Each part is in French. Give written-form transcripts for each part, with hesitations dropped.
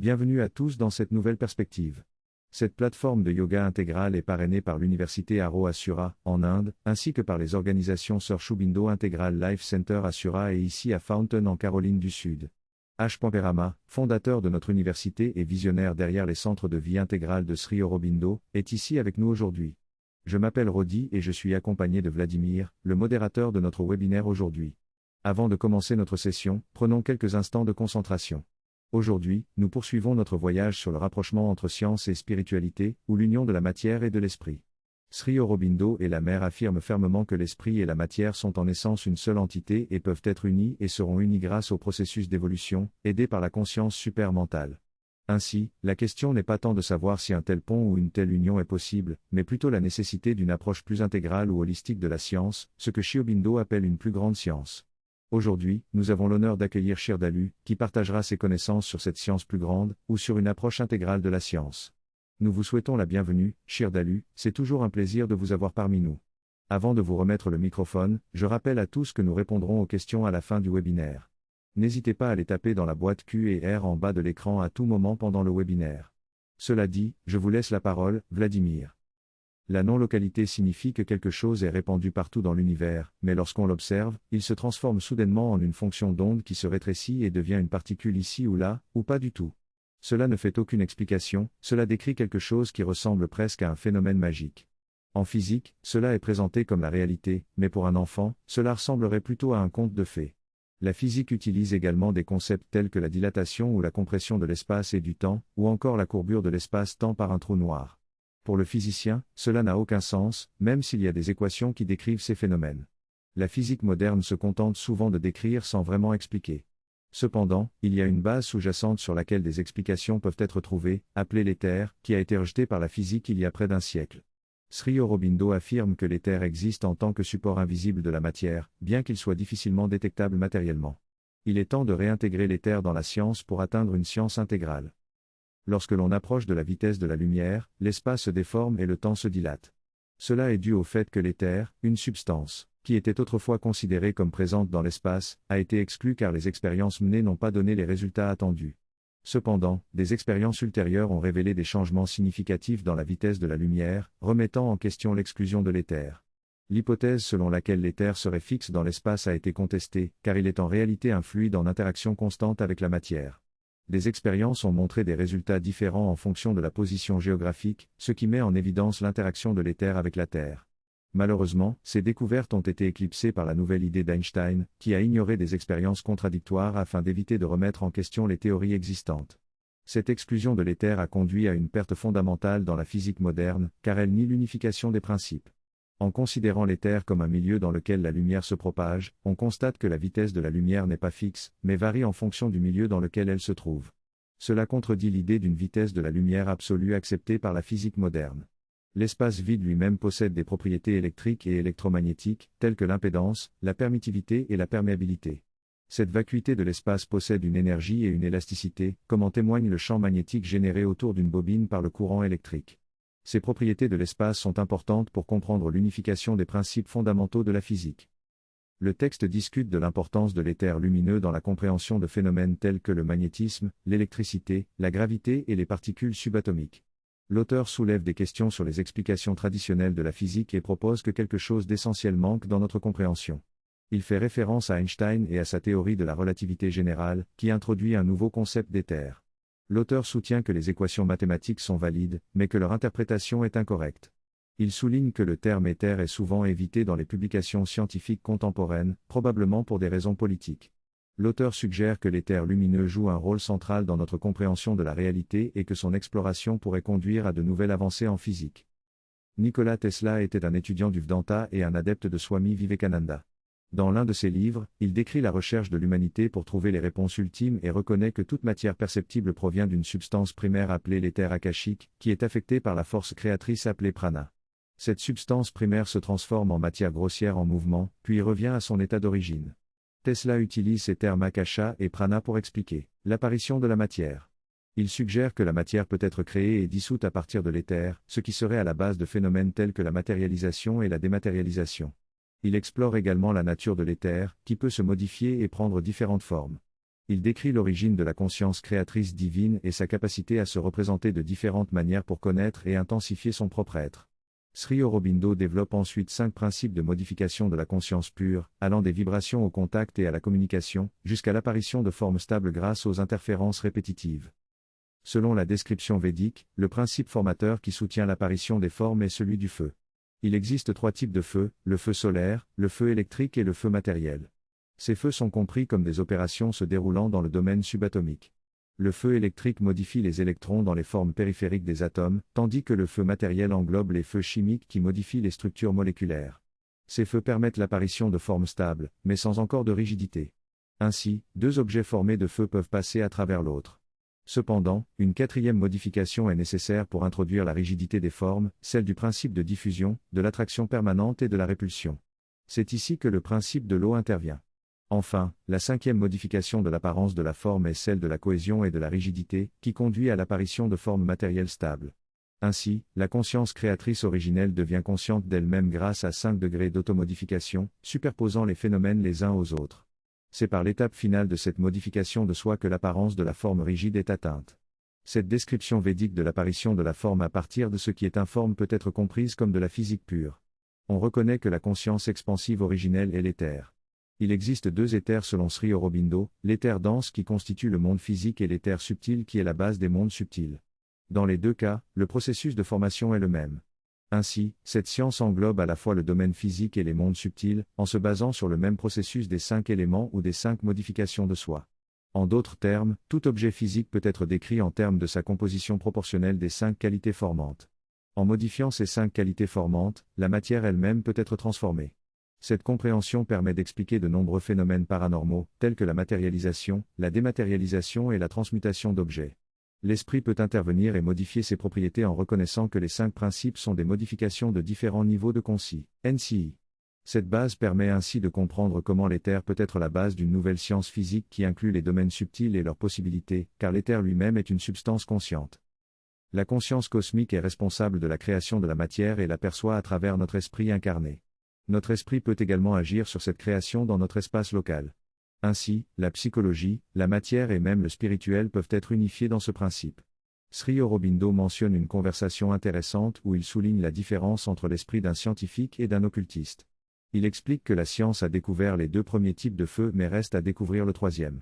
Bienvenue à tous dans cette nouvelle perspective. Cette plateforme de yoga intégral est parrainée par l'université Aro Asura, en Inde, ainsi que par les organisations Sir Shubindo Integral Life Center Asura et ici à Fountain en Caroline du Sud. H. Perama, fondateur de notre université et visionnaire derrière les centres de vie intégrale de Sri Aurobindo, est ici avec nous aujourd'hui. Je m'appelle Rodi et je suis accompagné de Vladimir, le modérateur de notre webinaire aujourd'hui. Avant de commencer notre session, prenons quelques instants de concentration. Aujourd'hui, nous poursuivons notre voyage sur le rapprochement entre science et spiritualité, ou l'union de la matière et de l'esprit. Sri Aurobindo et la mère affirment fermement que l'esprit et la matière sont en essence une seule entité et peuvent être unis et seront unis grâce au processus d'évolution, aidé par la conscience supermentale. Ainsi, la question n'est pas tant de savoir si un tel pont ou une telle union est possible, mais plutôt la nécessité d'une approche plus intégrale ou holistique de la science, ce que Sri Aurobindo appelle une plus grande science. Aujourd'hui, nous avons l'honneur d'accueillir Shirdalu, qui partagera ses connaissances sur cette science plus grande, ou sur une approche intégrale de la science. Nous vous souhaitons la bienvenue, Shirdalu, c'est toujours un plaisir de vous avoir parmi nous. Avant de vous remettre le microphone, je rappelle à tous que nous répondrons aux questions à la fin du webinaire. N'hésitez pas à les taper dans la boîte Q&R en bas de l'écran à tout moment pendant le webinaire. Cela dit, je vous laisse la parole, Vladimir. La non-localité signifie que quelque chose est répandu partout dans l'univers, mais lorsqu'on l'observe, il se transforme soudainement en une fonction d'onde qui se rétrécit et devient une particule ici ou là, ou pas du tout. Cela ne fait aucune explication, cela décrit quelque chose qui ressemble presque à un phénomène magique. En physique, cela est présenté comme la réalité, mais pour un enfant, cela ressemblerait plutôt à un conte de fées. La physique utilise également des concepts tels que la dilatation ou la compression de l'espace et du temps, ou encore la courbure de l'espace-temps par un trou noir. Pour le physicien, cela n'a aucun sens, même s'il y a des équations qui décrivent ces phénomènes. La physique moderne se contente souvent de décrire sans vraiment expliquer. Cependant, il y a une base sous-jacente sur laquelle des explications peuvent être trouvées, appelée l'éther, qui a été rejetée par la physique il y a près d'un siècle. Sri Aurobindo affirme que l'éther existe en tant que support invisible de la matière, bien qu'il soit difficilement détectable matériellement. Il est temps de réintégrer l'éther dans la science pour atteindre une science intégrale. Lorsque l'on approche de la vitesse de la lumière, l'espace se déforme et le temps se dilate. Cela est dû au fait que l'éther, une substance, qui était autrefois considérée comme présente dans l'espace, a été exclue car les expériences menées n'ont pas donné les résultats attendus. Cependant, des expériences ultérieures ont révélé des changements significatifs dans la vitesse de la lumière, remettant en question l'exclusion de l'éther. L'hypothèse selon laquelle l'éther serait fixe dans l'espace a été contestée, car il est en réalité un fluide en interaction constante avec la matière. Des expériences ont montré des résultats différents en fonction de la position géographique, ce qui met en évidence l'interaction de l'éther avec la Terre. Malheureusement, ces découvertes ont été éclipsées par la nouvelle idée d'Einstein, qui a ignoré des expériences contradictoires afin d'éviter de remettre en question les théories existantes. Cette exclusion de l'éther a conduit à une perte fondamentale dans la physique moderne, car elle nie l'unification des principes. En considérant l'éther comme un milieu dans lequel la lumière se propage, on constate que la vitesse de la lumière n'est pas fixe, mais varie en fonction du milieu dans lequel elle se trouve. Cela contredit l'idée d'une vitesse de la lumière absolue acceptée par la physique moderne. L'espace vide lui-même possède des propriétés électriques et électromagnétiques, telles que l'impédance, la permittivité et la perméabilité. Cette vacuité de l'espace possède une énergie et une élasticité, comme en témoigne le champ magnétique généré autour d'une bobine par le courant électrique. Ces propriétés de l'espace sont importantes pour comprendre l'unification des principes fondamentaux de la physique. Le texte discute de l'importance de l'éther lumineux dans la compréhension de phénomènes tels que le magnétisme, l'électricité, la gravité et les particules subatomiques. L'auteur soulève des questions sur les explications traditionnelles de la physique et propose que quelque chose d'essentiel manque dans notre compréhension. Il fait référence à Einstein et à sa théorie de la relativité générale, qui introduit un nouveau concept d'éther. L'auteur soutient que les équations mathématiques sont valides, mais que leur interprétation est incorrecte. Il souligne que le terme éther est souvent évité dans les publications scientifiques contemporaines, probablement pour des raisons politiques. L'auteur suggère que l'éther lumineux joue un rôle central dans notre compréhension de la réalité et que son exploration pourrait conduire à de nouvelles avancées en physique. Nikola Tesla était un étudiant du Vedanta et un adepte de Swami Vivekananda. Dans l'un de ses livres, il décrit la recherche de l'humanité pour trouver les réponses ultimes et reconnaît que toute matière perceptible provient d'une substance primaire appelée l'éther akashique, qui est affectée par la force créatrice appelée prana. Cette substance primaire se transforme en matière grossière en mouvement, puis revient à son état d'origine. Tesla utilise ces termes akasha et prana pour expliquer l'apparition de la matière. Il suggère que la matière peut être créée et dissoute à partir de l'éther, ce qui serait à la base de phénomènes tels que la matérialisation et la dématérialisation. Il explore également la nature de l'éther, qui peut se modifier et prendre différentes formes. Il décrit l'origine de la conscience créatrice divine et sa capacité à se représenter de différentes manières pour connaître et intensifier son propre être. Sri Aurobindo développe ensuite 5 principes de modification de la conscience pure, allant des vibrations au contact et à la communication, jusqu'à l'apparition de formes stables grâce aux interférences répétitives. Selon la description védique, le principe formateur qui soutient l'apparition des formes est celui du feu. Il existe 3 types de feu, le feu solaire, le feu électrique et le feu matériel. Ces feux sont compris comme des opérations se déroulant dans le domaine subatomique. Le feu électrique modifie les électrons dans les formes périphériques des atomes, tandis que le feu matériel englobe les feux chimiques qui modifient les structures moléculaires. Ces feux permettent l'apparition de formes stables, mais sans encore de rigidité. Ainsi, 2 objets formés de feu peuvent passer à travers l'autre. Cependant, une 4e modification est nécessaire pour introduire la rigidité des formes, celle du principe de diffusion, de l'attraction permanente et de la répulsion. C'est ici que le principe de l'eau intervient. Enfin, la 5e modification de l'apparence de la forme est celle de la cohésion et de la rigidité, qui conduit à l'apparition de formes matérielles stables. Ainsi, la conscience créatrice originelle devient consciente d'elle-même grâce à 5 degrés d'automodification, superposant les phénomènes les uns aux autres. C'est par l'étape finale de cette modification de soi que l'apparence de la forme rigide est atteinte. Cette description védique de l'apparition de la forme à partir de ce qui est informe peut être comprise comme de la physique pure. On reconnaît que la conscience expansive originelle est l'éther. Il existe 2 éthers selon Sri Aurobindo, l'éther dense qui constitue le monde physique et l'éther subtil qui est la base des mondes subtils. Dans les 2 cas, le processus de formation est le même. Ainsi, cette science englobe à la fois le domaine physique et les mondes subtils, en se basant sur le même processus des 5 éléments ou des 5 modifications de soi. En d'autres termes, tout objet physique peut être décrit en termes de sa composition proportionnelle des 5 qualités formantes. En modifiant ces 5 qualités formantes, la matière elle-même peut être transformée. Cette compréhension permet d'expliquer de nombreux phénomènes paranormaux, tels que la matérialisation, la dématérialisation et la transmutation d'objets. L'esprit peut intervenir et modifier ses propriétés en reconnaissant que les 5 principes sont des modifications de différents niveaux de consci, NCI. Cette base permet ainsi de comprendre comment l'éther peut être la base d'une nouvelle science physique qui inclut les domaines subtils et leurs possibilités, car l'éther lui-même est une substance consciente. La conscience cosmique est responsable de la création de la matière et l'aperçoit à travers notre esprit incarné. Notre esprit peut également agir sur cette création dans notre espace local. Ainsi, la psychologie, la matière et même le spirituel peuvent être unifiés dans ce principe. Sri Aurobindo mentionne une conversation intéressante où il souligne la différence entre l'esprit d'un scientifique et d'un occultiste. Il explique que la science a découvert les 2 premiers types de feu mais reste à découvrir le 3e.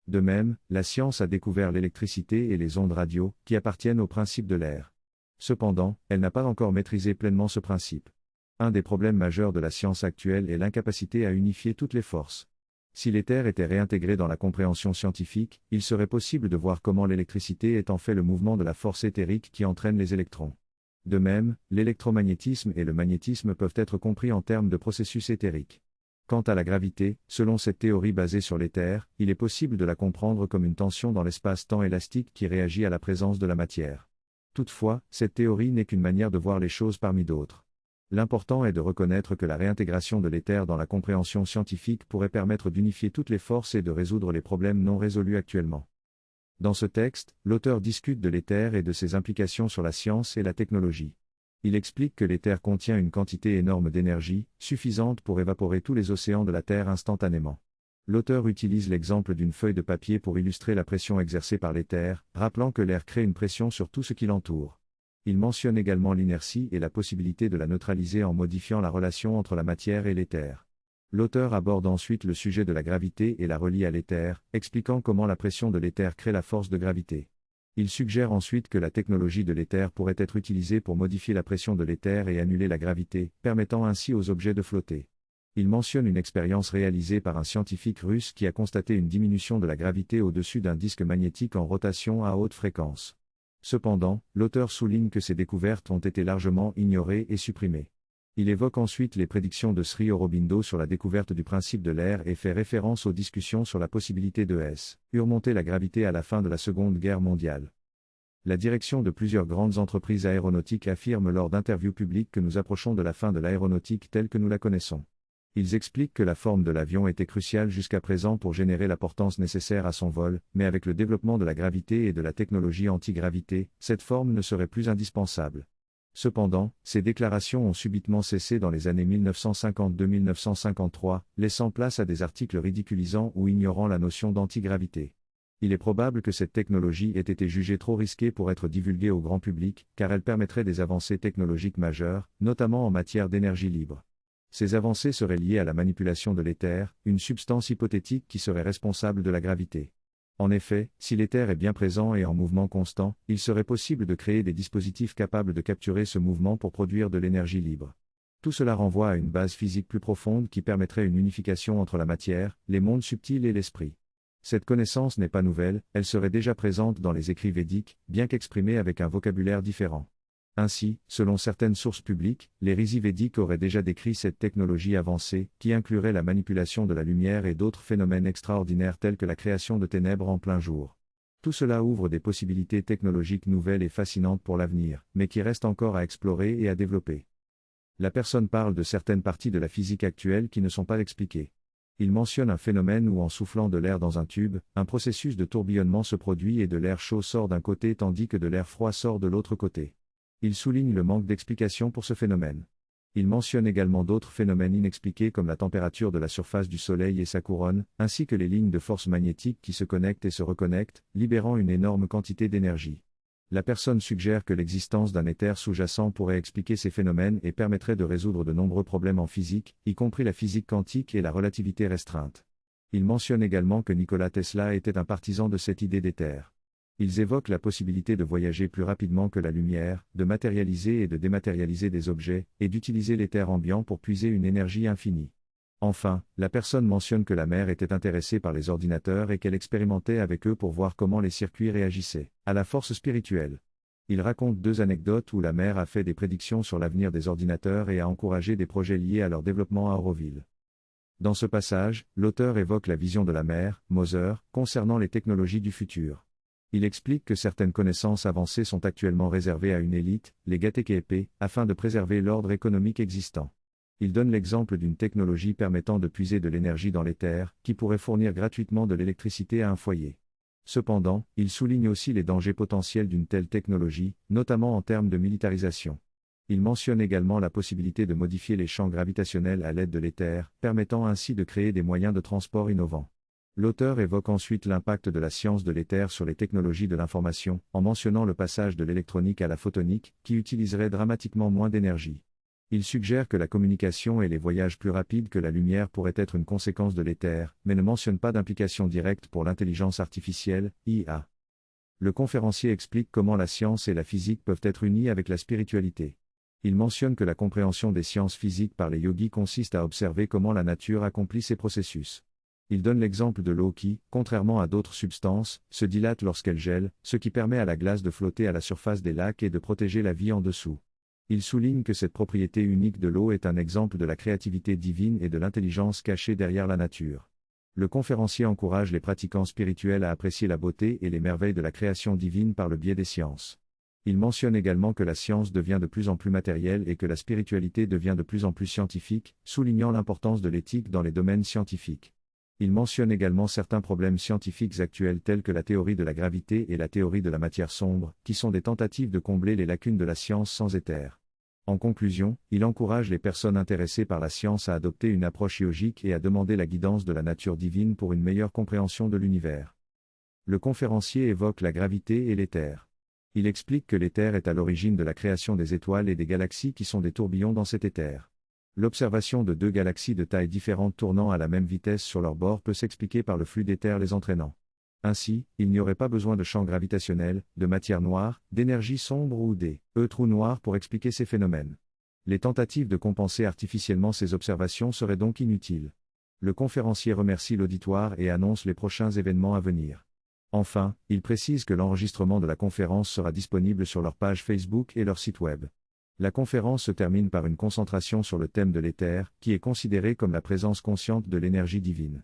De même, la science a découvert l'électricité et les ondes radio, qui appartiennent au principe de l'air. Cependant, elle n'a pas encore maîtrisé pleinement ce principe. Un des problèmes majeurs de la science actuelle est l'incapacité à unifier toutes les forces. Si l'éther était réintégré dans la compréhension scientifique, il serait possible de voir comment l'électricité est en fait le mouvement de la force éthérique qui entraîne les électrons. De même, l'électromagnétisme et le magnétisme peuvent être compris en termes de processus éthériques. Quant à la gravité, selon cette théorie basée sur l'éther, il est possible de la comprendre comme une tension dans l'espace-temps élastique qui réagit à la présence de la matière. Toutefois, cette théorie n'est qu'une manière de voir les choses parmi d'autres. L'important est de reconnaître que la réintégration de l'éther dans la compréhension scientifique pourrait permettre d'unifier toutes les forces et de résoudre les problèmes non résolus actuellement. Dans ce texte, l'auteur discute de l'éther et de ses implications sur la science et la technologie. Il explique que l'éther contient une quantité énorme d'énergie, suffisante pour évaporer tous les océans de la Terre instantanément. L'auteur utilise l'exemple d'une feuille de papier pour illustrer la pression exercée par l'éther, rappelant que l'air crée une pression sur tout ce qui l'entoure. Il mentionne également l'inertie et la possibilité de la neutraliser en modifiant la relation entre la matière et l'éther. L'auteur aborde ensuite le sujet de la gravité et la relie à l'éther, expliquant comment la pression de l'éther crée la force de gravité. Il suggère ensuite que la technologie de l'éther pourrait être utilisée pour modifier la pression de l'éther et annuler la gravité, permettant ainsi aux objets de flotter. Il mentionne une expérience réalisée par un scientifique russe qui a constaté une diminution de la gravité au-dessus d'un disque magnétique en rotation à haute fréquence. Cependant, l'auteur souligne que ces découvertes ont été largement ignorées et supprimées. Il évoque ensuite les prédictions de Sri Aurobindo sur la découverte du principe de l'air et fait référence aux discussions sur la possibilité de surmonter la gravité à la fin de la Seconde Guerre mondiale. La direction de plusieurs grandes entreprises aéronautiques affirme lors d'interviews publiques que nous approchons de la fin de l'aéronautique telle que nous la connaissons. Ils expliquent que la forme de l'avion était cruciale jusqu'à présent pour générer la portance nécessaire à son vol, mais avec le développement de la gravité et de la technologie anti-gravité, cette forme ne serait plus indispensable. Cependant, ces déclarations ont subitement cessé dans les années 1952-1953, laissant place à des articles ridiculisant ou ignorant la notion d'antigravité. Il est probable que cette technologie ait été jugée trop risquée pour être divulguée au grand public, car elle permettrait des avancées technologiques majeures, notamment en matière d'énergie libre. Ces avancées seraient liées à la manipulation de l'éther, une substance hypothétique qui serait responsable de la gravité. En effet, si l'éther est bien présent et en mouvement constant, il serait possible de créer des dispositifs capables de capturer ce mouvement pour produire de l'énergie libre. Tout cela renvoie à une base physique plus profonde qui permettrait une unification entre la matière, les mondes subtils et l'esprit. Cette connaissance n'est pas nouvelle, elle serait déjà présente dans les écrits védiques, bien qu'exprimée avec un vocabulaire différent. Ainsi, selon certaines sources publiques, les rishis védiques auraient déjà décrit cette technologie avancée, qui inclurait la manipulation de la lumière et d'autres phénomènes extraordinaires tels que la création de ténèbres en plein jour. Tout cela ouvre des possibilités technologiques nouvelles et fascinantes pour l'avenir, mais qui restent encore à explorer et à développer. La personne parle de certaines parties de la physique actuelle qui ne sont pas expliquées. Il mentionne un phénomène où en soufflant de l'air dans un tube, un processus de tourbillonnement se produit et de l'air chaud sort d'un côté tandis que de l'air froid sort de l'autre côté. Il souligne le manque d'explication pour ce phénomène. Il mentionne également d'autres phénomènes inexpliqués comme la température de la surface du Soleil et sa couronne, ainsi que les lignes de force magnétique qui se connectent et se reconnectent, libérant une énorme quantité d'énergie. La personne suggère que l'existence d'un éther sous-jacent pourrait expliquer ces phénomènes et permettrait de résoudre de nombreux problèmes en physique, y compris la physique quantique et la relativité restreinte. Il mentionne également que Nikola Tesla était un partisan de cette idée d'éther. Ils évoquent la possibilité de voyager plus rapidement que la lumière, de matérialiser et de dématérialiser des objets, et d'utiliser l'éther ambiant pour puiser une énergie infinie. Enfin, la personne mentionne que la mère était intéressée par les ordinateurs et qu'elle expérimentait avec eux pour voir comment les circuits réagissaient à la force spirituelle. Il raconte 2 anecdotes où la mère a fait des prédictions sur l'avenir des ordinateurs et a encouragé des projets liés à leur développement à Auroville. Dans ce passage, l'auteur évoque la vision de la mère, Moser, concernant les technologies du futur. Il explique que certaines connaissances avancées sont actuellement réservées à une élite, les Gatekeepe, afin de préserver l'ordre économique existant. Il donne l'exemple d'une technologie permettant de puiser de l'énergie dans l'éther, qui pourrait fournir gratuitement de l'électricité à un foyer. Cependant, il souligne aussi les dangers potentiels d'une telle technologie, notamment en termes de militarisation. Il mentionne également la possibilité de modifier les champs gravitationnels à l'aide de l'éther, permettant ainsi de créer des moyens de transport innovants. L'auteur évoque ensuite l'impact de la science de l'éther sur les technologies de l'information, en mentionnant le passage de l'électronique à la photonique, qui utiliserait dramatiquement moins d'énergie. Il suggère que la communication et les voyages plus rapides que la lumière pourraient être une conséquence de l'éther, mais ne mentionne pas d'implication directe pour l'intelligence artificielle, IA. Le conférencier explique comment la science et la physique peuvent être unies avec la spiritualité. Il mentionne que la compréhension des sciences physiques par les yogis consiste à observer comment la nature accomplit ses processus. Il donne l'exemple de l'eau qui, contrairement à d'autres substances, se dilate lorsqu'elle gèle, ce qui permet à la glace de flotter à la surface des lacs et de protéger la vie en dessous. Il souligne que cette propriété unique de l'eau est un exemple de la créativité divine et de l'intelligence cachée derrière la nature. Le conférencier encourage les pratiquants spirituels à apprécier la beauté et les merveilles de la création divine par le biais des sciences. Il mentionne également que la science devient de plus en plus matérielle et que la spiritualité devient de plus en plus scientifique, soulignant l'importance de l'éthique dans les domaines scientifiques. Il mentionne également certains problèmes scientifiques actuels tels que la théorie de la gravité et la théorie de la matière sombre, qui sont des tentatives de combler les lacunes de la science sans éther. En conclusion, il encourage les personnes intéressées par la science à adopter une approche yogique et à demander la guidance de la nature divine pour une meilleure compréhension de l'univers. Le conférencier évoque la gravité et l'éther. Il explique que l'éther est à l'origine de la création des étoiles et des galaxies qui sont des tourbillons dans cet éther. L'observation de 2 galaxies de tailles différentes tournant à la même vitesse sur leur bord peut s'expliquer par le flux d'éther les entraînant. Ainsi, il n'y aurait pas besoin de champ gravitationnel, de matière noire, d'énergie sombre ou des trous noirs pour expliquer ces phénomènes. Les tentatives de compenser artificiellement ces observations seraient donc inutiles. Le conférencier remercie l'auditoire et annonce les prochains événements à venir. Enfin, il précise que l'enregistrement de la conférence sera disponible sur leur page Facebook et leur site web. La conférence se termine par une concentration sur le thème de l'éther, qui est considéré comme la présence consciente de l'énergie divine.